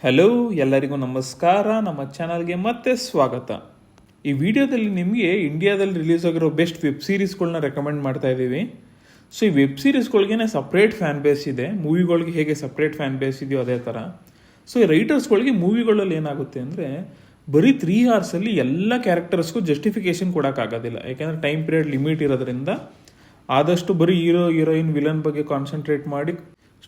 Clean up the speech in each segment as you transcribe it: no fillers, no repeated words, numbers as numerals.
Hello, ಎಲ್ಲರಿಗೂ ನಮಸ್ಕಾರ. ನಮ್ಮ ಚಾನಲ್ಗೆ ಮತ್ತೆ ಸ್ವಾಗತ. ಈ ವಿಡಿಯೋದಲ್ಲಿ ನಿಮಗೆ ಇಂಡಿಯಾದಲ್ಲಿ ರಿಲೀಸ್ ಆಗಿರೋ ಬೆಸ್ಟ್ ವೆಬ್ ಸೀರೀಸ್ಗಳನ್ನ ರೆಕಮೆಂಡ್ ಮಾಡ್ತಾ ಇದ್ದೀವಿ. ಸೊ ಈ ವೆಬ್ ಸೀರೀಸ್ಗಳಿಗೆ ಸಪ್ರೇಟ್ ಫ್ಯಾನ್ ಬೇಸ್ ಇದೆ. ಮೂವಿಗಳಿಗೆ ಹೇಗೆ ಸಪ್ರೇಟ್ ಫ್ಯಾನ್ ಬೇಸ್ ಇದೆಯೋ ಅದೇ ಥರ. ಸೊ ಈ ರೈಟರ್ಸ್ಗಳಿಗೆ ಮೂವಿಗಳಲ್ಲಿ ಏನಾಗುತ್ತೆ ಅಂದರೆ ಬರೀ 3 ಅವರ್ಸಲ್ಲಿ ಎಲ್ಲ ಕ್ಯಾರೆಕ್ಟರ್ಸ್ಗೂ ಜಸ್ಟಿಫಿಕೇಶನ್ ಕೊಡೋಕ್ಕಾಗೋದಿಲ್ಲ. ಯಾಕೆಂದರೆ ಟೈಮ್ ಪೀರಿಯಡ್ ಲಿಮಿಟ್ ಇರೋದ್ರಿಂದ ಆದಷ್ಟು ಬರೀ ಹೀರೋಯಿನ್ ವಿಲನ್ ಬಗ್ಗೆ ಕಾನ್ಸಂಟ್ರೇಟ್ ಮಾಡಿ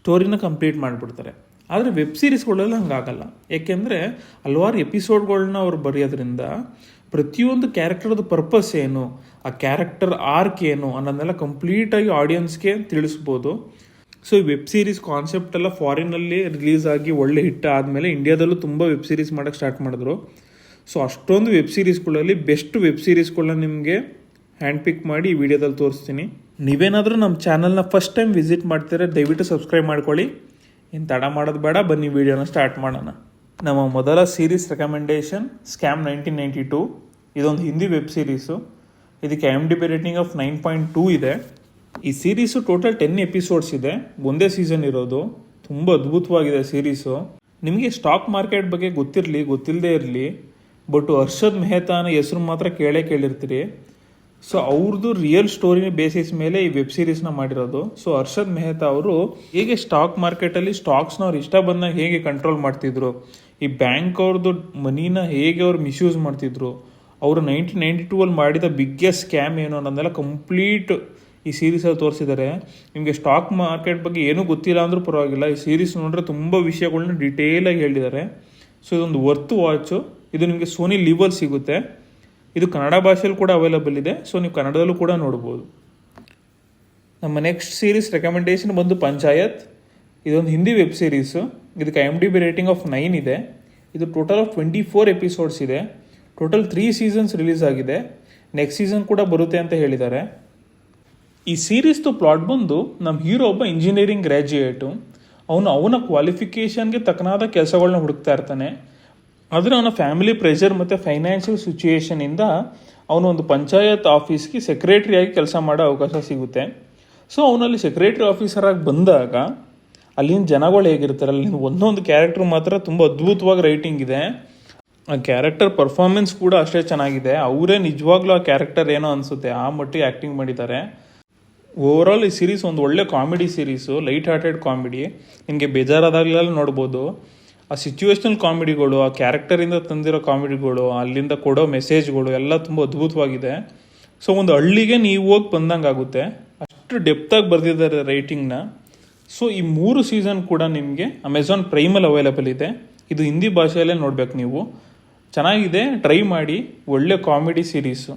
ಸ್ಟೋರಿನ ಕಂಪ್ಲೀಟ್ ಮಾಡಿಬಿಡ್ತಾರೆ. ಆದರೆ ವೆಬ್ ಸೀರೀಸ್ಗಳಲ್ಲಿ ಹಂಗಾಗಲ್ಲ. ಏಕೆಂದರೆ ಹಲವಾರು ಎಪಿಸೋಡ್ಗಳನ್ನ ಅವ್ರು ಬರೆಯೋದ್ರಿಂದ ಪ್ರತಿಯೊಂದು ಕ್ಯಾರೆಕ್ಟರ್ದು ಪರ್ಪಸ್ ಏನು, ಆ ಕ್ಯಾರೆಕ್ಟರ್ ಆರ್ಕ್ ಏನು ಅನ್ನೋದನ್ನೆಲ್ಲ ಕಂಪ್ಲೀಟಾಗಿ ಆಡಿಯನ್ಸ್ಗೆ ತಿಳಿಸ್ಬೋದು. ಸೊ ಈ ವೆಬ್ ಸೀರೀಸ್ ಕಾನ್ಸೆಪ್ಟ್ ಎಲ್ಲ ಫಾರಿನಲ್ಲಿ ರಿಲೀಸ್ ಆಗಿ ಒಳ್ಳೆ ಹಿಟ್ ಆದಮೇಲೆ ಇಂಡಿಯಾದಲ್ಲೂ ತುಂಬ ವೆಬ್ ಸೀರೀಸ್ ಮಾಡೋಕ್ಕೆ ಸ್ಟಾರ್ಟ್ ಮಾಡಿದ್ರು. ಸೊ ಅಷ್ಟೊಂದು ವೆಬ್ ಸೀರೀಸ್ಗಳಲ್ಲಿ ಬೆಸ್ಟ್ ವೆಬ್ ಸೀರೀಸ್ಗಳನ್ನ ನಿಮಗೆ ಹ್ಯಾಂಡ್ ಪಿಕ್ ಮಾಡಿ ಈ ವಿಡಿಯೋದಲ್ಲಿ ತೋರಿಸ್ತೀನಿ. ನೀವೇನಾದರೂ ನಮ್ಮ ಚಾನಲ್ನ ಫಸ್ಟ್ ಟೈಮ್ ವಿಸಿಟ್ ಮಾಡ್ತೀರಾ ದಯವಿಟ್ಟು ಸಬ್ಸ್ಕ್ರೈಬ್ ಮಾಡ್ಕೊಳ್ಳಿ. ಇನ್ನು ತಡ ಮಾಡೋದು ಬೇಡ, ಬನ್ನಿ ವಿಡಿಯೋನ ಸ್ಟಾರ್ಟ್ ಮಾಡೋಣ. ನಮ್ಮ ಮೊದಲ ಸೀರೀಸ್ ರೆಕಮೆಂಡೇಷನ್ ಸ್ಕ್ಯಾಮ್ 1992. ಇದೊಂದು ಹಿಂದಿ ವೆಬ್ ಸೀರೀಸು. ಇದಕ್ಕೆ IMDb ರೇಟಿಂಗ್ ಆಫ್ 9.2 ಇದೆ. ಈ ಸೀರೀಸು ಟೋಟಲ್ 10 ಎಪಿಸೋಡ್ಸ್ ಇದೆ. ಒಂದೇ ಸೀಸನ್ ಇರೋದು. ತುಂಬ ಅದ್ಭುತವಾಗಿದೆ ಸೀರೀಸು. ನಿಮಗೆ ಸ್ಟಾಕ್ ಮಾರ್ಕೆಟ್ ಬಗ್ಗೆ ಗೊತ್ತಿಲ್ಲದೆ ಇರಲಿ, ಬಟ್ ಹರ್ಷದ್ ಮೆಹತಾನ ಹೆಸರು ಮಾತ್ರ ಕೇಳಿರ್ತೀರಿ. ಸೊ ಅವ್ರದ್ದು ರಿಯಲ್ ಸ್ಟೋರಿ ಬೇಸಿಸ್ ಮೇಲೆ ಈ ವೆಬ್ ಸೀರೀಸ್ನ ಮಾಡಿರೋದು. ಸೊ ಹರ್ಷದ್ ಮೆಹ್ತಾ ಅವರು ಹೇಗೆ ಸ್ಟಾಕ್ ಮಾರ್ಕೆಟಲ್ಲಿ ಸ್ಟಾಕ್ಸ್ನ ಅವ್ರು ಇಷ್ಟ ಬಂದಾಗ ಹೇಗೆ ಕಂಟ್ರೋಲ್ ಮಾಡ್ತಿದ್ರು, ಈ ಬ್ಯಾಂಕ್ ಅವ್ರದ್ದು ಮನಿನ ಹೇಗೆ ಅವ್ರು ಮಿಸ್ಯೂಸ್ ಮಾಡ್ತಿದ್ರು, ಅವರು 1992 ಮಾಡಿದ ಬಿಗ್ಗೆಸ್ಟ್ ಸ್ಕ್ಯಾಮ್ ಏನು ಅನ್ನೋದೆಲ್ಲ ಕಂಪ್ಲೀಟ್ ಈ ಸೀರೀಸಲ್ಲಿ ತೋರಿಸಿದ್ದಾರೆ. ನಿಮಗೆ ಸ್ಟಾಕ್ ಮಾರ್ಕೆಟ್ ಬಗ್ಗೆ ಏನೂ ಗೊತ್ತಿಲ್ಲ ಅಂದರೂ ಪರವಾಗಿಲ್ಲ, ಈ ಸೀರೀಸ್ ನೋಡಿದ್ರೆ ತುಂಬ ವಿಷಯಗಳನ್ನ ಡಿಟೇಲಾಗಿ ಹೇಳಿದ್ದಾರೆ. ಸೊ ಇದೊಂದು ವರ್ತ್ ವಾಚು. ಇದು ನಿಮಗೆ ಸೋನಿ ಲಿವಲ್ಲಿ ಸಿಗುತ್ತೆ. ಇದು ಕನ್ನಡ ಭಾಷೆಯಲ್ಲಿ ಕೂಡ ಅವೈಲಬಲ್ ಇದೆ. ಸೊ ನೀವು ಕನ್ನಡದಲ್ಲೂ ಕೂಡ ನೋಡ್ಬೋದು. ನಮ್ಮ ನೆಕ್ಸ್ಟ್ ಸೀರೀಸ್ ರೆಕಮೆಂಡೇಷನ್ ಬಂದು ಪಂಚಾಯತ್. ಇದೊಂದು ಹಿಂದಿ ವೆಬ್ ಸೀರೀಸು. ಇದಕ್ಕೆ IMDb ರೇಟಿಂಗ್ ಆಫ್ 9 ಇದೆ. ಇದು ಟೋಟಲ್ ಆಫ್ 24 ಎಪಿಸೋಡ್ಸ್ ಇದೆ. ಟೋಟಲ್ 3 ಸೀಸನ್ಸ್ ರಿಲೀಸ್ ಆಗಿದೆ. ನೆಕ್ಸ್ಟ್ ಸೀಸನ್ ಕೂಡ ಬರುತ್ತೆ ಅಂತ ಹೇಳಿದ್ದಾರೆ. ಈ ಸೀರೀಸ್ದು ಪ್ಲಾಟ್ ಬಂದು ನಮ್ಮ ಹೀರೋ ಒಬ್ಬ ಇಂಜಿನಿಯರಿಂಗ್ ಗ್ರ್ಯಾಜುಯೇಟು. ಅವನ ಕ್ವಾಲಿಫಿಕೇಷನ್ಗೆ ತಕ್ಕನಾದ ಕೆಲಸಗಳನ್ನ ಹುಡುಕ್ತಾ ಇರ್ತಾನೆ. ಆದರೆ ಅವನ ಫ್ಯಾಮಿಲಿ ಪ್ರೆಷರ್ ಮತ್ತು ಫೈನಾನ್ಷಿಯಲ್ ಸಿಚುಯೇಷನಿಂದ ಅವನು ಒಂದು ಪಂಚಾಯತ್ ಆಫೀಸ್ಗೆ ಸೆಕ್ರೆಟ್ರಿಯಾಗಿ ಕೆಲಸ ಮಾಡೋ ಅವಕಾಶ ಸಿಗುತ್ತೆ. ಸೊ ಅವನಲ್ಲಿ ಸೆಕ್ರೆಟ್ರಿ ಆಫೀಸರಾಗಿ ಬಂದಾಗ ಅಲ್ಲಿನ ಜನಗಳು ಹೇಗಿರ್ತಾರೆ, ಅಲ್ಲಿನ ಒಂದೊಂದು ಕ್ಯಾರೆಕ್ಟರ್ ಮಾತ್ರ ತುಂಬ ಅದ್ಭುತವಾಗಿ ರೈಟಿಂಗ್ ಇದೆ. ಆ ಕ್ಯಾರೆಕ್ಟರ್ ಪರ್ಫಾರ್ಮೆನ್ಸ್ ಕೂಡ ಅಷ್ಟೇ ಚೆನ್ನಾಗಿದೆ. ಅವರೇ ನಿಜವಾಗ್ಲೂ ಆ ಕ್ಯಾರೆಕ್ಟರ್ ಏನೋ ಅನಿಸುತ್ತೆ, ಆ ಮಟ್ಟಿಗೆ ಆ್ಯಕ್ಟಿಂಗ್ ಮಾಡಿದ್ದಾರೆ. ಓವರಾಲ್ ಈ ಸೀರೀಸ್ ಒಂದು ಒಳ್ಳೆ comedy series, light hearted comedy. ನಿಮಗೆ ಬೇಜಾರಾದಾಗಲೆಲ್ಲ ನೋಡ್ಬೋದು. ಆ ಸಿಚುವೇಶನಲ್ ಕಾಮಿಡಿಗಳು, ಆ ಕ್ಯಾರೆಕ್ಟರಿಂದ ತಂದಿರೋ ಕಾಮಿಡಿಗಳು, ಅಲ್ಲಿಂದ ಕೊಡೋ ಮೆಸೇಜ್ಗಳು ಎಲ್ಲ ತುಂಬ ಅದ್ಭುತವಾಗಿದೆ. ಸೊ ಒಂದು ಹಳ್ಳಿಗೆ ನೀವು ಹೋಗಿ ಬಂದಂಗೆ ಆಗುತ್ತೆ, ಅಷ್ಟು ಡೆಪ್ತಾಗಿ ಬರೆದಿದ್ದಾರೆ ರೈಟಿಂಗ್ನ. ಸೊ ಈ 3 ಸೀಸನ್ ಕೂಡ ನಿಮಗೆ ಅಮೆಝಾನ್ ಪ್ರೈಮಲ್ಲಿ ಅವೈಲೇಬಲ್ ಇದೆ. ಇದು ಹಿಂದಿ ಭಾಷೆಯಲ್ಲೇ ನೋಡ್ಬೇಕು ನೀವು. ಚೆನ್ನಾಗಿದೆ, ಟ್ರೈ ಮಾಡಿ. ಒಳ್ಳೆ ಕಾಮಿಡಿ ಸೀರೀಸು.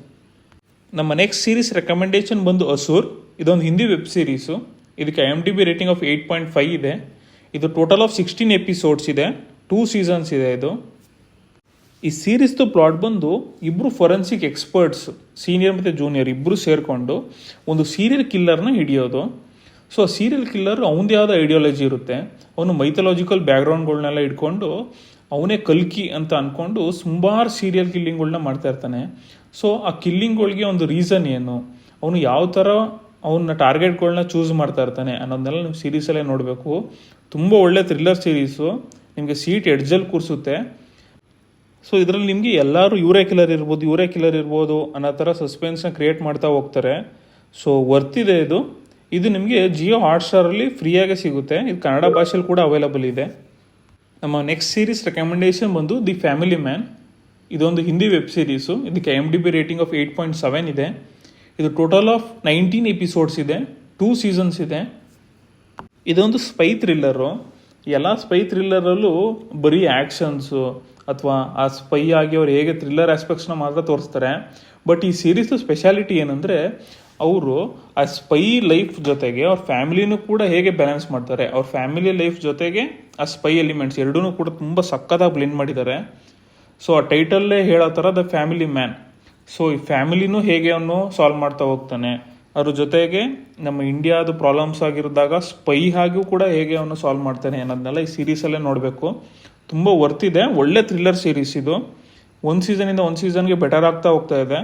ನಮ್ಮ ನೆಕ್ಸ್ಟ್ ಸೀರೀಸ್ ರೆಕಮೆಂಡೇಷನ್ ಬಂದು ಅಸುರ್. ಇದೊಂದು ಹಿಂದಿ ವೆಬ್ ಸೀರೀಸು. ಇದಕ್ಕೆ IMDb ರೇಟಿಂಗ್ ಆಫ್ 8.5 ಇದೆ. ಇದು ಟೋಟಲ್ ಆಫ್ 16 ಎಪಿಸೋಡ್ಸ್ ಇದೆ. 2 ಸೀಸನ್ಸ್ ಇದೆ ಇದು. ಈ ಸೀರೀಸ್ದು ಪ್ಲಾಟ್ ಬಂದು ಇಬ್ಬರು ಫೊರೆನ್ಸಿಕ್ ಎಕ್ಸ್ಪರ್ಟ್ಸ್, ಸೀನಿಯರ್ ಮತ್ತು ಜೂನಿಯರ್ ಇಬ್ಬರು ಸೇರಿಕೊಂಡು ಒಂದು ಸೀರಿಯಲ್ ಕಿಲ್ಲರ್ನ ಹಿಡಿಯೋದು. ಸೊ ಆ ಸೀರಿಯಲ್ ಕಿಲ್ಲರ್ ಅವನದೇ ಆದ ಐಡಿಯಾಲಜಿ ಇರುತ್ತೆ. ಅವನು ಮೈಥಾಲಜಿಕಲ್ ಬ್ಯಾಕ್ಗ್ರೌಂಡ್ಗಳನ್ನೆಲ್ಲ ಇಟ್ಕೊಂಡು ಅವನೇ ಕಲ್ಕಿ ಅಂತ ಅಂದ್ಕೊಂಡು ಸುಮಾರು ಸೀರಿಯಲ್ ಕಿಲ್ಲಿಂಗ್ಗಳನ್ನ ಮಾಡ್ತಾ ಇರ್ತಾನೆ. ಸೊ ಆ ಕಿಲ್ಲಿಂಗ್ಗಳಿಗೆ ಒಂದು ರೀಸನ್ ಏನು, ಅವನು ಯಾವ ಥರ ಅವನ್ನ ಟಾರ್ಗೆಟ್ಗಳನ್ನ ಚೂಸ್ ಮಾಡ್ತಾ ಇರ್ತಾನೆ ಅನ್ನೋದನ್ನೆಲ್ಲ ನೀವು ಸೀರೀಸಲ್ಲೇ ನೋಡಬೇಕು. ತುಂಬ ಒಳ್ಳೆ ಥ್ರಿಲ್ಲರ್ ಸೀರೀಸು, ನಿಮಗೆ ಸೀಟ್ ಎಡ್ಜಲ್ಲಿ ಕೂರಿಸುತ್ತೆ. ಸೊ ಇದರಲ್ಲಿ ನಿಮಗೆ ಎಲ್ಲರೂ ಇವರೇ ಕಿಲ್ಲರ್ ಇರ್ಬೋದು ಅನ್ನೋ ಥರ ಸಸ್ಪೆನ್ಸ್ನ ಕ್ರಿಯೇಟ್ ಮಾಡ್ತಾ ಹೋಗ್ತಾರೆ. ಸೊ ವರ್ತಿದೆ ಇದು. ಇದು ನಿಮಗೆ ಜಿಯೋ ಹಾಟ್ಸ್ಟಾರಲ್ಲಿ ಫ್ರೀಯಾಗೆ ಸಿಗುತ್ತೆ. ಇದು ಕನ್ನಡ ಭಾಷೆಯಲ್ಲಿ ಕೂಡ ಅವೈಲಬಲ್ ಇದೆ. ನಮ್ಮ ನೆಕ್ಸ್ಟ್ ಸೀರೀಸ್ ರೆಕಮೆಂಡೇಷನ್ ಬಂದು ದಿ ಫ್ಯಾಮಿಲಿ ಮ್ಯಾನ್. ಇದೊಂದು ಹಿಂದಿ ವೆಬ್ ಸೀರೀಸು. ಇದಕ್ಕೆ IMDb ರೇಟಿಂಗ್ ಆಫ್ 8.7 ಇದೆ. ಇದು ಟೋಟಲ್ ಆಫ್ 19 ಎಪಿಸೋಡ್ಸ್ ಇದೆ. 2 ಸೀಸನ್ಸ್ ಇದೆ. ಇದೊಂದು ಸ್ಪೈ ಥ್ರಿಲ್ಲರು. ಎಲ್ಲ ಸ್ಪೈ ಥ್ರಿಲ್ಲರಲ್ಲೂ ಬರೀ ಆ್ಯಕ್ಷನ್ಸು ಅಥವಾ ಆ ಸ್ಪೈ ಆಗಿ ಅವ್ರು ಹೇಗೆ ಥ್ರಿಲ್ಲರ್ ಆಸ್ಪೆಕ್ಟ್ಸ್ನ ಮಾತ್ರ ತೋರಿಸ್ತಾರೆ. ಬಟ್ ಈ ಸೀರೀಸ್ದು ಸ್ಪೆಷಾಲಿಟಿ ಏನಂದರೆ ಅವರು ಆ ಸ್ಪೈ ಲೈಫ್ ಜೊತೆಗೆ ಅವ್ರ ಫ್ಯಾಮಿಲಿನೂ ಕೂಡ ಹೇಗೆ ಬ್ಯಾಲೆನ್ಸ್ ಮಾಡ್ತಾರೆ, ಅವ್ರ ಫ್ಯಾಮಿಲಿ ಲೈಫ್ ಜೊತೆಗೆ ಆ ಸ್ಪೈ ಎಲಿಮೆಂಟ್ಸ್ ಎರಡೂ ಕೂಡ ತುಂಬ ಸಕ್ಕತ್ತಾಗಿ ಬ್ಲೆಂಡ್ ಮಾಡಿದ್ದಾರೆ. ಸೊ ಆ ಟೈಟಲ್ಲೇ ಹೇಳೋ ಥರ ದ ಫ್ಯಾಮಿಲಿ ಮ್ಯಾನ್. ಸೊ ಈ ಫ್ಯಾಮಿಲಿನೂ ಹೇಗೆ ಅವನು ಸಾಲ್ವ್ ಮಾಡ್ತಾ ಹೋಗ್ತಾನೆ, ಅದ್ರ ಜೊತೆಗೆ ನಮ್ಮ ಇಂಡಿಯಾದ ಪ್ರಾಬ್ಲಮ್ಸ್ ಆಗಿರಿದಾಗ ಸ್ಪೈ ಆಗಿಯೂ ಕೂಡ ಹೇಗೆ ಅವನು ಸಾಲ್ವ್ ಮಾಡ್ತಾನೆ ಅನ್ನೋದನ್ನೆಲ್ಲ ಈ ಸೀರೀಸಲ್ಲೇ ನೋಡಬೇಕು. ತುಂಬ ವರ್ತಿದೆ. ಒಳ್ಳೆ ಥ್ರಿಲ್ಲರ್ ಸೀರೀಸ್ ಇದು. ಒಂದು ಸೀಸನಿಂದ ಒಂದು ಸೀಸನ್ಗೆ ಬೆಟರ್ ಆಗ್ತಾ ಹೋಗ್ತಾ ಇದೆ.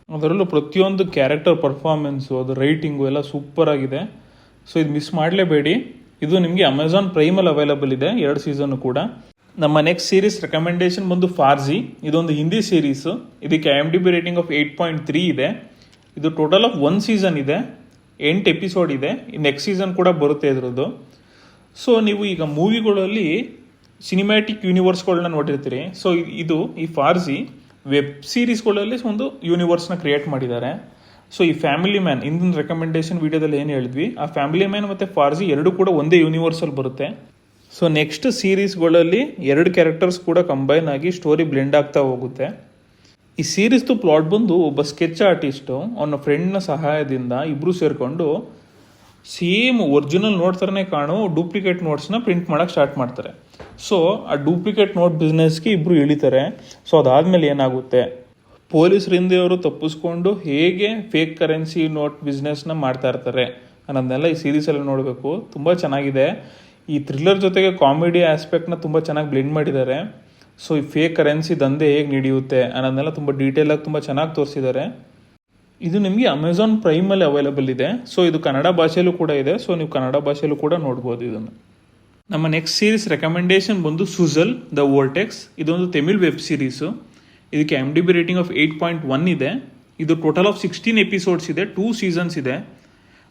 ಅದರಲ್ಲೂ ಪ್ರತಿಯೊಂದು ಕ್ಯಾರೆಕ್ಟರ್ ಪರ್ಫಾರ್ಮೆನ್ಸು, ಅದು ರೈಟಿಂಗು ಎಲ್ಲ ಸೂಪರ್ ಆಗಿದೆ. ಸೊ ಇದು ಮಿಸ್ ಮಾಡಲೇಬೇಡಿ. ಇದು ನಿಮಗೆ ಅಮೆಝಾನ್ ಪ್ರೈಮಲ್ಲಿ ಅವೈಲಬಲ್ ಇದೆ. 2 ಸೀಸನ್ನು ಕೂಡ. ನಮ್ಮ ನೆಕ್ಸ್ಟ್ ಸೀರೀಸ್ ರೆಕಮೆಂಡೇಶನ್ ಬಂದು ಫಾರ್ಜಿ. ಇದೊಂದು ಹಿಂದಿ ಸೀರೀಸು. ಇದಕ್ಕೆ IMDb ರೇಟಿಂಗ್ ಆಫ್ 8.3 ಇದೆ. ಇದು ಟೋಟಲ್ ಆಫ್ 1 ಸೀಸನ್ ಇದೆ, 8 ಎಪಿಸೋಡ್ ಇದೆ. ನೆಕ್ಸ್ಟ್ ಸೀಸನ್ ಕೂಡ ಬರುತ್ತೆ ಇದ್ರದ್ದು. ಸೊ ನೀವು ಈಗ ಮೂವಿಗಳಲ್ಲಿ ಸಿನಿಮ್ಯಾಟಿಕ್ ಯೂನಿವರ್ಸ್ಗಳನ್ನ ನೋಡಿರ್ತೀರಿ. ಸೊ ಈ ಫಾರ್ಜಿ ವೆಬ್ ಸೀರೀಸ್ಗಳಲ್ಲಿ ಒಂದು ಯೂನಿವರ್ಸ್ನ ಕ್ರಿಯೇಟ್ ಮಾಡಿದ್ದಾರೆ. ಸೊ ಈ ಫ್ಯಾಮಿಲಿ ಮ್ಯಾನ್ ಇಂದಿನ ರೆಕಮೆಂಡೇಶನ್ ವಿಡಿಯೋದಲ್ಲಿ ಏನು ಹೇಳಿದ್ವಿ, ಆ ಫ್ಯಾಮಿಲಿ ಮ್ಯಾನ್ ಮತ್ತು ಫಾರ್ಜಿ ಎರಡು ಕೂಡ ಒಂದೇ ಯೂನಿವರ್ಸಲ್ಲಿ ಬರುತ್ತೆ. ಸೊ ನೆಕ್ಸ್ಟ್ ಸೀರೀಸ್ಗಳಲ್ಲಿ 2 ಕ್ಯಾರೆಕ್ಟರ್ಸ್ ಕೂಡ ಕಂಬೈನ್ ಆಗಿ ಸ್ಟೋರಿ ಬ್ಲೆಂಡ್ ಆಗ್ತಾ ಹೋಗುತ್ತೆ. ಈ ಸೀರೀಸ್ದು ಪ್ಲಾಟ್ ಬಂದು ಒಬ್ಬ ಸ್ಕೆಚ್ ಆರ್ಟಿಸ್ಟು ಅವನ ಫ್ರೆಂಡ್ನ ಸಹಾಯದಿಂದ ಇಬ್ಬರು ಸೇರಿಕೊಂಡು ಸೇಮ್ ಒರಿಜಿನಲ್ ನೋಟ್ ಥರನೇ ಕಾಣೋ ಡೂಪ್ಲಿಕೇಟ್ ನೋಟ್ಸ್ನ ಪ್ರಿಂಟ್ ಮಾಡೋಕ್ಕೆ ಸ್ಟಾರ್ಟ್ ಮಾಡ್ತಾರೆ. ಸೊ ಆ ಡೂಪ್ಲಿಕೇಟ್ ನೋಟ್ ಬಿಸ್ನೆಸ್ಗೆ ಇಬ್ಬರು ಇಳಿತಾರೆ. ಸೊ ಅದಾದಮೇಲೆ ಏನಾಗುತ್ತೆ, ಪೊಲೀಸರಿಂದ ಅವರು ತಪ್ಪಿಸ್ಕೊಂಡು ಹೇಗೆ ಫೇಕ್ ಕರೆನ್ಸಿ ನೋಟ್ ಬಿಸ್ನೆಸ್ನ ಮಾಡ್ತಾ ಇರ್ತಾರೆ ಅನ್ನೋದನ್ನೆಲ್ಲ ಈ ಸೀರೀಸಲ್ಲಿ ನೋಡಬೇಕು. ತುಂಬ ಚೆನ್ನಾಗಿದೆ. ಈ ಥ್ರಿಲ್ಲರ್ ಜೊತೆಗೆ ಕಾಮಿಡಿ ಆಸ್ಪೆಕ್ಟ್ನ ತುಂಬ ಚೆನ್ನಾಗಿ ಬ್ಲೆಂಡ್ ಮಾಡಿದ್ದಾರೆ. ಸೊ ಈ ಫೇಕ್ ಕರೆನ್ಸಿ ದಂಧೆ ಹೇಗೆ ನಡೆಯುತ್ತೆ ಅನ್ನೋದನ್ನೆಲ್ಲ ತುಂಬ ಡೀಟೇಲಾಗಿ ತುಂಬ ಚೆನ್ನಾಗಿ ತೋರಿಸಿದ್ದಾರೆ. ಇದು ನಿಮಗೆ ಅಮೆಝಾನ್ ಪ್ರೈಮಲ್ಲಿ ಅವೈಲೇಬಲ್ ಇದೆ. ಸೊ ಇದು ಕನ್ನಡ ಭಾಷೆಯಲ್ಲೂ ಕೂಡ ಇದೆ. ಸೊ ನೀವು ಕನ್ನಡ ಭಾಷೆಯಲ್ಲೂ ಕೂಡ ನೋಡ್ಬೋದು ಇದನ್ನು. ನಮ್ಮ ನೆಕ್ಸ್ಟ್ ಸೀರೀಸ್ ರೆಕಮೆಂಡೇಶನ್ ಬಂದು ಸುಜಲ್ ದ ವೋರ್ಟೆಕ್ಸ್. ಇದೊಂದು ತಮಿಳ್ ವೆಬ್ ಸೀರೀಸು. ಇದಕ್ಕೆ IMDb ರೇಟಿಂಗ್ ಆಫ್ 8.1 ಇದೆ. ಇದು ಟೋಟಲ್ ಆಫ್ 16 ಎಪಿಸೋಡ್ಸ್ ಇದೆ, 2 ಸೀಸನ್ಸ್ ಇದೆ.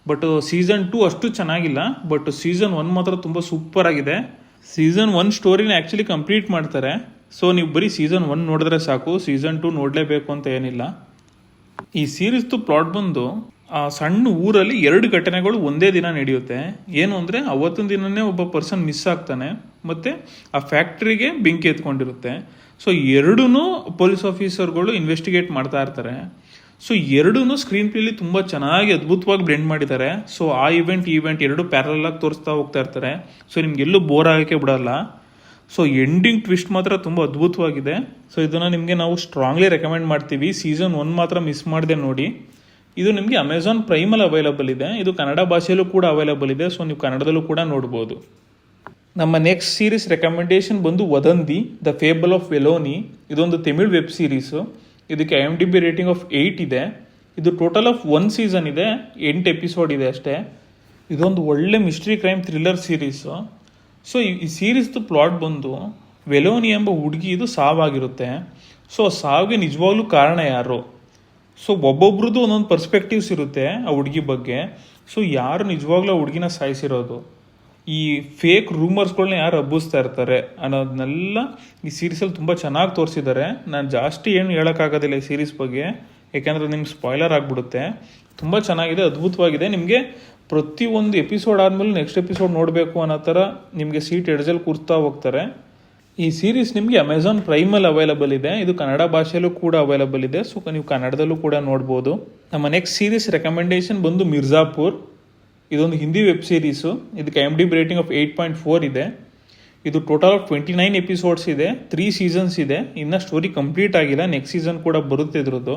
ಬಟ್ ಸೀಸನ್ 2 ಅಷ್ಟು ಚೆನ್ನಾಗಿಲ್ಲ. ಬಟ್ ಸೀಸನ್ 1 ಮಾತ್ರ ತುಂಬ ಸೂಪರ್ ಆಗಿದೆ. ಸೀಸನ್ 1 ಸ್ಟೋರಿನ ಆ್ಯಕ್ಚುಲಿ ಕಂಪ್ಲೀಟ್ ಮಾಡ್ತಾರೆ. ಸೊ ನೀವು ಬರೀ ಸೀಸನ್ 1 ನೋಡಿದ್ರೆ ಸಾಕು, ಸೀಸನ್ 2 ನೋಡಲೇಬೇಕು ಅಂತ ಏನಿಲ್ಲ. ಈ ಸೀರೀಸ್ದು ಪ್ಲಾಟ್ ಬಂದು ಆ ಸಣ್ಣ ಊರಲ್ಲಿ 2 ಘಟನೆಗಳು ಒಂದೇ ದಿನ ನಡೆಯುತ್ತೆ. ಏನು ಅಂದರೆ ಅವತ್ತಿನ ದಿನನೇ ಒಬ್ಬ ಪರ್ಸನ್ ಮಿಸ್ ಆಗ್ತಾನೆ, ಮತ್ತು ಆ ಫ್ಯಾಕ್ಟ್ರಿಗೆ ಬೆಂಕಿ ಎತ್ಕೊಂಡಿರುತ್ತೆ. ಸೊ ಎರಡೂ ಪೊಲೀಸ್ ಆಫೀಸರ್ಗಳು ಇನ್ವೆಸ್ಟಿಗೇಟ್ ಮಾಡ್ತಾ ಇರ್ತಾರೆ. ಸೊ ಎರಡೂ ಸ್ಕ್ರೀನ್ ಪ್ಲೇಲಿ ತುಂಬ ಚೆನ್ನಾಗಿ ಅದ್ಭುತವಾಗಿ ಬ್ಲೆಂಡ್ ಮಾಡಿದ್ದಾರೆ. ಸೊ ಆ ಈವೆಂಟ್ ಎರಡು ಪ್ಯಾರಲ್ ಆಗಿ ತೋರಿಸ್ತಾ ಹೋಗ್ತಾ ಇರ್ತಾರೆ. ಸೊ ನಿಮ್ಗೆಲ್ಲೂ ಬೋರ್ ಆಗೋಕ್ಕೆ ಬಿಡಲ್ಲ. ಸೊ ಎಂಡಿಂಗ್ ಟ್ವಿಸ್ಟ್ ಮಾತ್ರ ತುಂಬ ಅದ್ಭುತವಾಗಿದೆ. ಸೊ ಇದನ್ನು ನಿಮಗೆ ನಾವು ಸ್ಟ್ರಾಂಗ್ಲಿ ರೆಕಮೆಂಡ್ ಮಾಡ್ತೀವಿ. ಸೀಸನ್ 1 ಮಾತ್ರ ಮಿಸ್ ಮಾಡದೆ ನೋಡಿ. ಇದು ನಿಮಗೆ ಅಮೆಝಾನ್ ಪ್ರೈಮಲ್ಲಿ ಅವೈಲೇಬಲ್ ಇದೆ. ಇದು ಕನ್ನಡ ಭಾಷೆಯಲ್ಲೂ ಕೂಡ ಅವೈಲೇಬಲ್ ಇದೆ. ಸೊ ನೀವು ಕನ್ನಡದಲ್ಲೂ ಕೂಡ ನೋಡ್ಬೋದು. ನಮ್ಮ ನೆಕ್ಸ್ಟ್ ಸೀರೀಸ್ ರೆಕಮೆಂಡೇಶನ್ ಬಂದು ವದಂತಿ ದ ಫೇಬಲ್ ಆಫ್ ವೆಲೋನಿ. ಇದೊಂದು ತಮಿಳ್ ವೆಬ್ ಸೀರೀಸು. ಇದಕ್ಕೆ IMDb ರೇಟಿಂಗ್ ಆಫ್ 8 ಇದೆ. ಇದು ಟೋಟಲ್ ಆಫ್ 1 ಸೀಸನ್ ಇದೆ, 8 ಎಪಿಸೋಡ್ ಇದೆ ಅಷ್ಟೇ. ಇದೊಂದು ಒಳ್ಳೆ mystery crime thriller series. So ಈ ಸೀರೀಸ್ದು ಪ್ಲಾಟ್ ಬಂದು ವೆಲೋನಿ ಎಂಬ ಹುಡುಗಿ ಇದು ಸಾವಾಗಿರುತ್ತೆ. ಸೊ ಸಾವಿಗೆ ನಿಜವಾಗ್ಲೂ ಕಾರಣ ಯಾರು? ಸೊ ಒಬ್ಬೊಬ್ರದ್ದು ಒಂದೊಂದು ಪರ್ಸ್ಪೆಕ್ಟಿವ್ಸ್ ಇರುತ್ತೆ ಆ ಹುಡುಗಿ ಬಗ್ಗೆ. ಸೊ ಯಾರು ನಿಜವಾಗ್ಲೂ ಆ ಹುಡುಗಿನ ಸಾಯಿಸಿರೋದು, ಈ ಫೇಕ್ ರೂಮರ್ಸ್ಗಳನ್ನ ಯಾರು ಹಬ್ಬಿಸ್ತಾ ಇರ್ತಾರೆ ಅನ್ನೋದನ್ನೆಲ್ಲ ಈ ಸೀರೀಸಲ್ಲಿ ತುಂಬ ಚೆನ್ನಾಗಿ ತೋರಿಸಿದ್ದಾರೆ. ನಾನು ಜಾಸ್ತಿ ಏನು ಹೇಳೋಕ್ಕಾಗೋದಿಲ್ಲ ಈ ಸೀರೀಸ್ ಬಗ್ಗೆ, ಯಾಕೆಂದರೆ ನಿಮ್ಗೆ ಸ್ಪಾಯ್ಲರ್ ಆಗಿಬಿಡುತ್ತೆ. ತುಂಬ ಚೆನ್ನಾಗಿದೆ, ಅದ್ಭುತವಾಗಿದೆ. ನಿಮಗೆ ಪ್ರತಿಯೊಂದು ಎಪಿಸೋಡ್ ಆದಮೇಲೆ ನೆಕ್ಸ್ಟ್ ಎಪಿಸೋಡ್ ನೋಡಬೇಕು ಅನ್ನೋ ಥರ ನಿಮಗೆ ಸೀಟ್ ಎಡ್ಜಲ್ಲಿ ಕೂರ್ತಾ ಹೋಗ್ತಾರೆ. ಈ ಸೀರೀಸ್ ನಿಮಗೆ ಅಮೆಝಾನ್ ಪ್ರೈಮಲ್ಲಿ ಅವೈಲೇಬಲ್ ಇದೆ. ಇದು ಕನ್ನಡ ಭಾಷೆಯಲ್ಲೂ ಕೂಡ ಅವೈಲೇಬಲ್ ಇದೆ. ಸೊ ನೀವು ಕನ್ನಡದಲ್ಲೂ ಕೂಡ ನೋಡ್ಬೋದು. ನಮ್ಮ ನೆಕ್ಸ್ಟ್ ಸೀರೀಸ್ ರೆಕಮೆಂಡೇಶನ್ ಬಂದು ಮಿರ್ಜಾಪುರ್. ಇದೊಂದು ಹಿಂದಿ ವೆಬ್ ಸೀರೀಸು. ಇದಕ್ಕೆ IMDb ರೇಟಿಂಗ್ ಆಫ್ 8.4 ಇದೆ. ಇದು ಟೋಟಲ್ ಆಫ್ 29 ಎಪಿಸೋಡ್ಸ್ ಇದೆ, 3 ಸೀಸನ್ಸ್ ಇದೆ. ಇನ್ನು ಸ್ಟೋರಿ ಕಂಪ್ಲೀಟ್ ಆಗಿಲ್ಲ, ನೆಕ್ಸ್ಟ್ ಸೀಸನ್ ಕೂಡ ಬರುತ್ತೆ ಇದ್ರದ್ದು.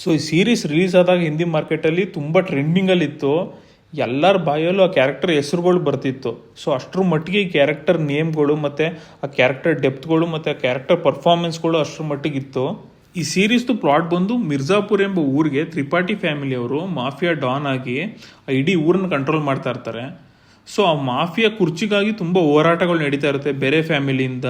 ಸೊ ಈ ಸೀರೀಸ್ ರಿಲೀಸ್ ಆದಾಗ ಹಿಂದಿ ಮಾರ್ಕೆಟಲ್ಲಿ ತುಂಬ ಟ್ರೆಂಡಿಂಗಲ್ಲಿತ್ತು. ಎಲ್ಲರ ಬಾಯಲ್ಲೂ ಆ ಕ್ಯಾರೆಕ್ಟರ್ ಹೆಸರುಗಳು ಬರ್ತಿತ್ತು. ಸೊ ಅಷ್ಟರ ಮಟ್ಟಿಗೆ ಈ ಕ್ಯಾರೆಕ್ಟರ್ ನೇಮ್ಗಳು ಮತ್ತು ಆ ಕ್ಯಾರೆಕ್ಟರ್ ಡೆಪ್ತ್ಗಳು ಮತ್ತು ಆ ಕ್ಯಾರೆಕ್ಟರ್ ಪರ್ಫಾರ್ಮೆನ್ಸ್ಗಳು ಅಷ್ಟರ ಮಟ್ಟಿಗಿತ್ತು. ಈ ಸೀರೀಸ್ದು ಪ್ಲಾಟ್ ಬಂದು ಮಿರ್ಜಾಪುರ್ ಎಂಬ ಊರಿಗೆ ತ್ರಿಪಾಠಿ ಫ್ಯಾಮಿಲಿಯವರು ಮಾಫಿಯಾ ಡಾನ್ ಆಗಿ ಇಡೀ ಊರನ್ನು ಕಂಟ್ರೋಲ್ ಮಾಡ್ತಾ ಇರ್ತಾರೆ. ಸೊ ಆ ಮಾಫಿಯಾ ಕುರ್ಚಿಗಾಗಿ ತುಂಬ ಹೋರಾಟಗಳು ನಡೀತಾ ಇರುತ್ತೆ ಬೇರೆ ಫ್ಯಾಮಿಲಿಯಿಂದ.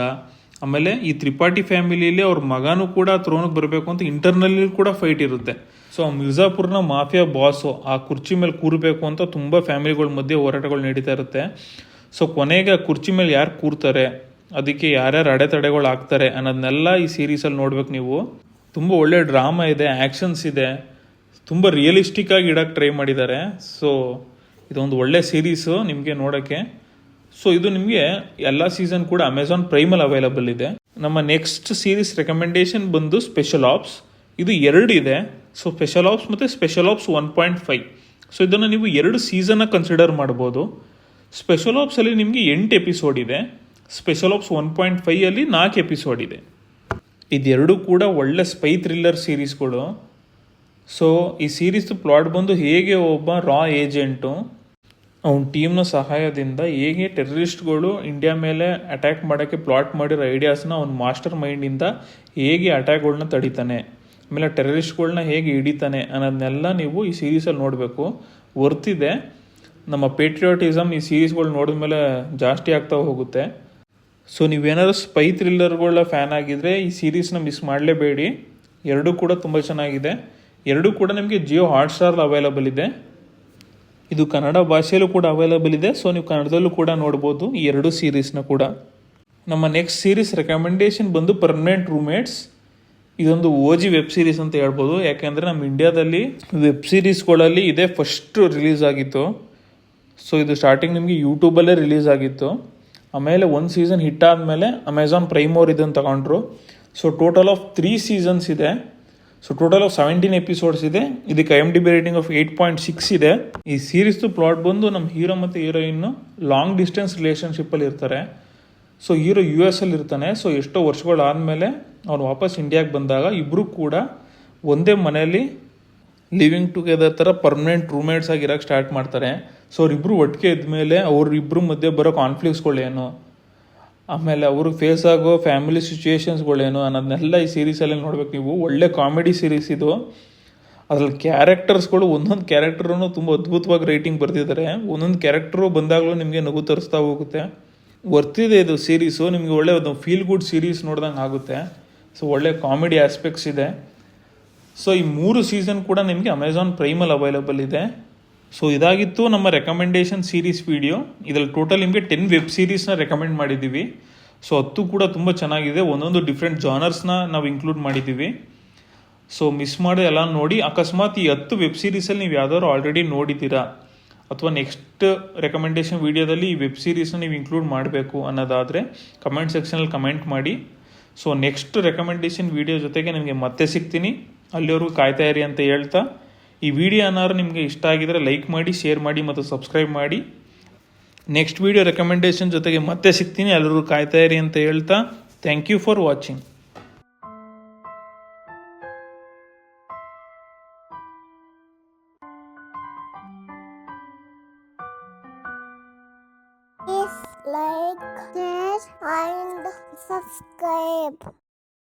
ಆಮೇಲೆ ಈ ತ್ರಿಪಾಠಿ ಫ್ಯಾಮಿಲಿಯಲ್ಲಿ ಅವ್ರ ಮಗನೂ ಕೂಡ ಥ್ರೋನಿಗೆ ಬರಬೇಕು ಅಂತ ಇಂಟರ್ನಲ್ಲಿ ಕೂಡ ಫೈಟ್ ಇರುತ್ತೆ. ಸೊ ಆ ಮಿರ್ಜಾಪುರ್ನ ಮಾಫಿಯಾ ಬಾಸು ಆ ಕುರ್ಚಿ ಮೇಲೆ ಕೂರಬೇಕು ಅಂತ ತುಂಬ ಫ್ಯಾಮಿಲಿಗಳ ಮಧ್ಯೆ ಹೋರಾಟಗಳು ನಡೀತಾ ಇರುತ್ತೆ. ಸೊ ಕೊನೆಗೆ ಆ ಕುರ್ಚಿ ಮೇಲೆ ಯಾರು ಕೂರ್ತಾರೆ, ಅದಕ್ಕೆ ಯಾರ್ಯಾರು ಅಡೆತಡೆಗಳು ಆಗ್ತಾರೆ ಅನ್ನೋದನ್ನೆಲ್ಲ ಈ ಸೀರೀಸಲ್ಲಿ ನೋಡ್ಬೇಕು ನೀವು. ತುಂಬ ಒಳ್ಳೆ ಡ್ರಾಮಾ ಇದೆ, ಆ್ಯಕ್ಷನ್ಸ್ ಇದೆ, ತುಂಬ ರಿಯಲಿಸ್ಟಿಕ್ ಆಗಿ ಇಡೋಕ್ಕೆ ಟ್ರೈ ಮಾಡಿದ್ದಾರೆ. ಸೊ ಇದೊಂದು ಒಳ್ಳೆ ಸೀರೀಸು ನಿಮಗೆ ನೋಡೋಕ್ಕೆ. ಸೊ ಇದು ನಿಮಗೆ ಎಲ್ಲ ಸೀಸನ್ ಕೂಡ ಅಮೆಝಾನ್ ಪ್ರೈಮಲ್ಲಿ ಅವೈಲೇಬಲ್ ಇದೆ. ನಮ್ಮ ನೆಕ್ಸ್ಟ್ ಸೀರೀಸ್ ರೆಕಮೆಂಡೇಶನ್ ಬಂದು ಸ್ಪೆಷಲ್ ಆಪ್ಸ್. ಇದು 2 ಇದೆ. ಸೊ ಸ್ಪೆಷಲ್ ಆಪ್ಸ್ ಮತ್ತು ಸ್ಪೆಷಲ್ ಆಪ್ಸ್ 1.5. ಸೊ ಇದನ್ನು ನೀವು 2 ಸೀಸನ್ನ ಕನ್ಸಿಡರ್ ಮಾಡ್ಬೋದು. ಸ್ಪೆಷಲ್ ಆಪ್ಸಲ್ಲಿ ನಿಮಗೆ 8 ಎಪಿಸೋಡ್ ಇದೆ. ಸ್ಪೆಷಲ್ ಆಪ್ಸ್ 1.5 4 ಎಪಿಸೋಡ್ ಇದೆ. ಇದೆರಡೂ ಕೂಡ ಒಳ್ಳೆ ಸ್ಪೈ ಥ್ರಿಲ್ಲರ್ ಸೀರೀಸ್ಗಳು. ಸೊ ಈ ಸೀರೀಸ್ದು ಪ್ಲಾಟ್ ಬಂದು ಹೇಗೆ ಒಬ್ಬ ರಾ ಏಜೆಂಟು ಅವನ ಟೀಮ್ನ ಸಹಾಯದಿಂದ ಹೇಗೆ ಟೆರರಿಸ್ಟ್ಗಳು ಇಂಡಿಯಾ ಮೇಲೆ ಅಟ್ಯಾಕ್ ಮಾಡೋಕ್ಕೆ ಪ್ಲಾಟ್ ಮಾಡಿರೋ ಐಡಿಯಾಸ್ನ ಅವ್ನ ಮಾಸ್ಟರ್ ಮೈಂಡಿಂದ ಹೇಗೆ ಅಟ್ಯಾಕ್ಗಳನ್ನ ತಡಿತಾನೆ, ಆಮೇಲೆ ಟೆರರಿಸ್ಟ್ಗಳನ್ನ ಹೇಗೆ ಹಿಡಿತಾನೆ ಅನ್ನೋದನ್ನೆಲ್ಲ ನೀವು ಈ ಸೀರೀಸಲ್ಲಿ ನೋಡಬೇಕು. ವರ್ತಿದೆ. ನಮ್ಮ ಪೇಟ್ರಿಯಾಟಿಸಮ್ ಈ ಸೀರೀಸ್ಗಳು ನೋಡಿದ ಮೇಲೆ ಜಾಸ್ತಿ ಆಗ್ತಾ ಹೋಗುತ್ತೆ. ಸೊ ನೀವೇನಾದ್ರು ಸ್ಪೈ ಥ್ರಿಲ್ಲರ್ಗಳ ಫ್ಯಾನ್ ಆಗಿದ್ದರೆ ಈ ಸೀರೀಸ್ನ ಮಿಸ್ ಮಾಡಲೇಬೇಡಿ. ಎರಡೂ ಕೂಡ ತುಂಬ ಚೆನ್ನಾಗಿದೆ. ಎರಡೂ ಕೂಡ ನಿಮಗೆ ಜಿಯೋ ಹಾಟ್ಸ್ಟಾರ್ ಅವೈಲಬಲ್ ಇದೆ. ಇದು ಕನ್ನಡ ಭಾಷೆಯಲ್ಲೂ ಕೂಡ ಅವೈಲಬಲ್ ಇದೆ. ಸೊ ನೀವು ಕನ್ನಡದಲ್ಲೂ ಕೂಡ ನೋಡ್ಬೋದು ಈ ಎರಡು ಸೀರೀಸ್ನ ಕೂಡ. ನಮ್ಮ ನೆಕ್ಸ್ಟ್ ಸೀರೀಸ್ ರೆಕಮೆಂಡೇಶನ್ ಬಂದು ಪರ್ಮನೆಂಟ್ ರೂಮ್ಮೇಟ್ಸ್. ಇದೊಂದು OG ವೆಬ್ ಸೀರೀಸ್ ಅಂತ ಹೇಳ್ಬೋದು. ಯಾಕೆಂದರೆ ನಮ್ಮ ಇಂಡಿಯಾದಲ್ಲಿ ವೆಬ್ ಸೀರೀಸ್ಗಳಲ್ಲಿ ಇದೇ ಫಸ್ಟ್ ರಿಲೀಸ್ ಆಗಿತ್ತು. ಸೊ ಇದು ಸ್ಟಾರ್ಟಿಂಗ್ ನಿಮಗೆ ಯೂಟ್ಯೂಬಲ್ಲೇ ರಿಲೀಸ್ ಆಗಿತ್ತು. ಆಮೇಲೆ ಒಂದು ಸೀಸನ್ ಹಿಟ್ ಆದಮೇಲೆ ಅಮೆಝಾನ್ ಪ್ರೈಮ್ ಅವ್ರು ಇದನ್ನು ತಗೊಂಡ್ರು. ಸೊ ಟೋಟಲ್ ಆಫ್ 3 ಸೀಸನ್ಸ್ ಇದೆ. ಸೊ ಟೋಟಲ್ ಆಫ್ 17 ಎಪಿಸೋಡ್ಸ್ ಇದೆ. ಇದಕ್ಕೆ IMDb ರೇಟಿಂಗ್ ಆಫ್ 8.6 ಇದೆ. ಈ ಸೀರೀಸ್ದು ಪ್ಲಾಟ್ ಬಂದು ನಮ್ಮ ಹೀರೋ ಮತ್ತು ಹೀರೋಯಿನ್ನು ಲಾಂಗ್ ಡಿಸ್ಟೆನ್ಸ್ ರಿಲೇಷನ್ಶಿಪ್ಪಲ್ಲಿ ಇರ್ತಾರೆ. ಸೊ ಹೀರೋ US ಅಲ್ಲಿ ಇರ್ತಾನೆ. ಸೊ ಎಷ್ಟೋ ವರ್ಷಗಳಾದಮೇಲೆ ಅವ್ನು ವಾಪಸ್ ಇಂಡಿಯಾಗೆ ಬಂದಾಗ ಇಬ್ಬರು ಕೂಡ ಒಂದೇ ಮನೆಯಲ್ಲಿ ಲಿವಿಂಗ್ ಟುಗೆದರ್ ಥರ ಪರ್ಮನೆಂಟ್ ರೂಮ್ಮೇಟ್ಸ್ ಆಗಿರೋಕ್ಕೆ ಸ್ಟಾರ್ಟ್ ಮಾಡ್ತಾರೆ. ಸೊ ಅವರಿಬ್ಬರು ಒಟ್ಟಿಗೆ ಇದ್ಮೇಲೆ ಅವ್ರಿಬ್ಬರು ಮಧ್ಯೆ ಬರೋ ಕಾನ್ಫ್ಲಿಕ್ಟ್ಸ್ಗಳೇನು, ಆಮೇಲೆ ಅವ್ರಿಗೆ ಫೇಸ್ ಆಗೋ ಫ್ಯಾಮಿಲಿ ಸಿಚುವೇಶನ್ಸ್ಗಳೇನು ಅನ್ನೋದನ್ನೆಲ್ಲ ಈ ಸೀರೀಸಲ್ಲಿ ನೋಡ್ಬೇಕು ನೀವು. ಒಳ್ಳೆ ಕಾಮಿಡಿ ಸೀರೀಸ್ ಇದು. ಅದ್ರಲ್ಲಿ ಕ್ಯಾರೆಕ್ಟರ್ಸ್ಗಳು ಒಂದೊಂದು ಕ್ಯಾರೆಕ್ಟರೂ ತುಂಬ ಅದ್ಭುತವಾಗಿ ರೈಟಿಂಗ್ ಬರೆದಿದ್ದಾರೆ. ಒಂದೊಂದು ಕ್ಯಾರೆಕ್ಟರು ಬಂದಾಗಲೂ ನಿಮಗೆ ನಗು ತರಿಸ್ತಾ ಹೋಗುತ್ತೆ. ವರ್ತಿದೆ ಇದು ಸೀರೀಸು. ನಿಮಗೆ ಒಳ್ಳೆ ಒಂದು ಫೀಲ್ ಗುಡ್ ಸೀರೀಸ್ ನೋಡ್ದಂಗೆ ಆಗುತ್ತೆ. ಸೊ ಒಳ್ಳೆ ಕಾಮಿಡಿ ಆಸ್ಪೆಕ್ಟ್ಸ್ ಇದೆ. ಸೊ ಈ 3 ಸೀಸನ್ ಕೂಡ ನಿಮಗೆ ಅಮೆಝಾನ್ ಪ್ರೈಮಲ್ಲಿ ಅವೈಲಬಲ್ ಇದೆ. ಸೊ ಇದಾಗಿತ್ತು ನಮ್ಮ ರೆಕಮೆಂಡೇಶನ್ ಸೀರೀಸ್ ವಿಡಿಯೋ. ಇದರಲ್ಲಿ ಟೋಟಲ್ ನಿಮಗೆ 10 ವೆಬ್ ಸೀರೀಸ್ನ ರೆಕಮೆಂಡ್ ಮಾಡಿದ್ದೀವಿ. ಸೊ 10 ಕೂಡ ತುಂಬ ಚೆನ್ನಾಗಿದೆ. ಒಂದೊಂದು ಡಿಫ್ರೆಂಟ್ ಜಾನರ್ಸ್ನ ನಾವು ಇನ್ಕ್ಲೂಡ್ ಮಾಡಿದ್ದೀವಿ. ಸೊ ಮಿಸ್ ಮಾಡಿ ಎಲ್ಲ ನೋಡಿ. ಅಕಸ್ಮಾತ್ ಈ 10 ವೆಬ್ ಸೀರೀಸಲ್ಲಿ ನೀವು ಯಾವ್ದಾದ್ರು ಆಲ್ರೆಡಿ ನೋಡಿದ್ದೀರಾ ಅಥವಾ ನೆಕ್ಸ್ಟ್ ರೆಕಮೆಂಡೇಶನ್ ವೀಡಿಯೋದಲ್ಲಿ ಈ ವೆಬ್ ಸೀರೀಸ್ನ ನೀವು ಇನ್ಕ್ಲೂಡ್ ಮಾಡಬೇಕು ಅನ್ನೋದಾದರೆ ಕಮೆಂಟ್ ಸೆಕ್ಷನಲ್ಲಿ ಕಮೆಂಟ್ ಮಾಡಿ. ಸೊ ನೆಕ್ಸ್ಟ್ ರೆಕಮೆಂಡೇಶನ್ ವೀಡಿಯೋ ಜೊತೆಗೆ ನಿಮಗೆ ಮತ್ತೆ ಸಿಗ್ತೀನಿ. ಅಲ್ಲಿವರೆಗೂ ಕಾಯ್ತಾ ಇರಿ ಅಂತ ಹೇಳ್ತಾ, ಈ ವಿಡಿಯೋ ಏನಾದ್ರು ನಿಮಗೆ ಇಷ್ಟ ಆಗಿದರೆ ಲೈಕ್ ಮಾಡಿ, ಶೇರ್ ಮಾಡಿ ಮತ್ತು ಸಬ್ಸ್ಕ್ರೈಬ್ ಮಾಡಿ. ನೆಕ್ಸ್ಟ್ ವಿಡಿಯೋ ರೆಕಮೆಂಡೇಶನ್ ಜೊತೆಗೆ ಮತ್ತೆ ಸಿಗ್ತೀನಿ. ಅಲ್ಲಿವರೆಗೂ ಕಾಯ್ತಾ ಇರಿ ಅಂತ ಹೇಳ್ತಾ, thank you for watching. Please like, share and subscribe.